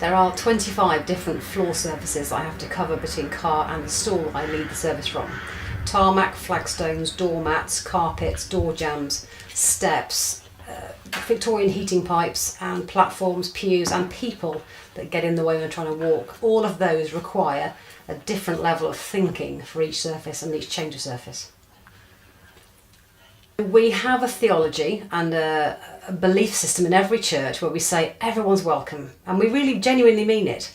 There are 25 different floor surfaces I have to cover between car and the stall I lead the service from. Tarmac, flagstones, doormats, carpets, door jambs, steps, Victorian heating pipes and platforms, pews and people that get in the way when they're trying to walk. All of those require a different level of thinking for each surface and each change of surface. We have a theology and a belief system in every church where we say everyone's welcome, and we really genuinely mean it.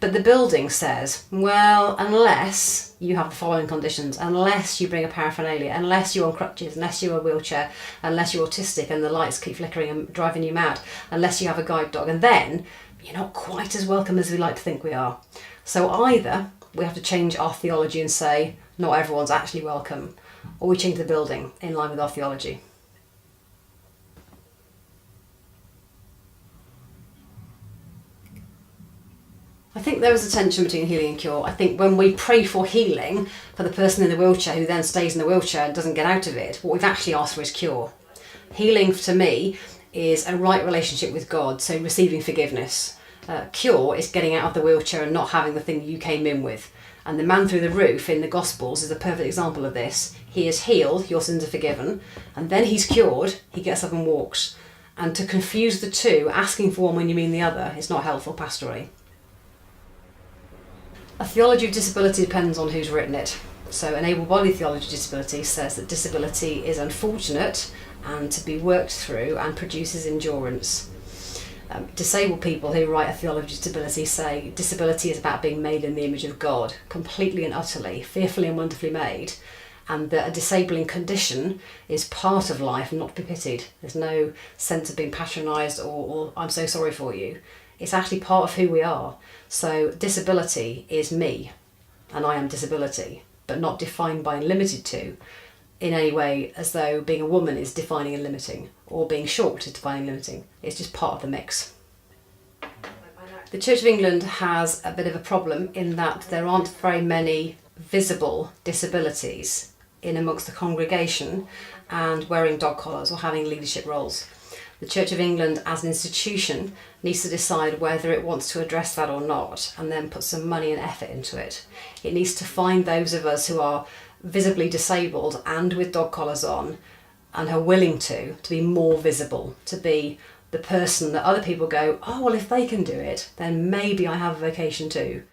But the building says, well, unless you have the following conditions, unless you bring a paraphernalia, unless you're on crutches, unless you're in a wheelchair, unless you're autistic and the lights keep flickering and driving you mad, unless you have a guide dog, and then you're not quite as welcome as we like to think we are. So either we have to change our theology and say not everyone's actually welcome, or we change the building in line with our theology. I think there is a tension between healing and cure. I think when we pray for healing for the person in the wheelchair who then stays in the wheelchair and doesn't get out of it, what we've actually asked for is cure. Healing to me is a right relationship with God, so receiving forgiveness. Cure is getting out of the wheelchair and not having the thing you came in with. And the man through the roof in the Gospels is a perfect example of this. He is healed, your sins are forgiven, and then he's cured, he gets up and walks. And to confuse the two, asking for one when you mean the other, is not helpful pastorally. A theology of disability depends on who's written it. So an able-bodied theology of disability says that disability is unfortunate and to be worked through and produces endurance. Disabled people who write a theology of disability say disability is about being made in the image of God, completely and utterly, fearfully and wonderfully made, and that a disabling condition is part of life, not to be pitied. There's no sense of being patronised or I'm so sorry for you. It's actually part of who we are. So disability is me, and I am disability, but not defined by and limited to in any way as though being a woman is defining and limiting, or being short is defining and limiting. It's just part of the mix. The Church of England has a bit of a problem in that there aren't very many visible disabilities in amongst the congregation and wearing dog collars or having leadership roles. The Church of England as an institution needs to decide whether it wants to address that or not, and then put some money and effort into it. It needs to find those of us who are visibly disabled and with dog collars on and are willing to be more visible, to be the person that other people go, oh, well, if they can do it, then maybe I have a vocation too.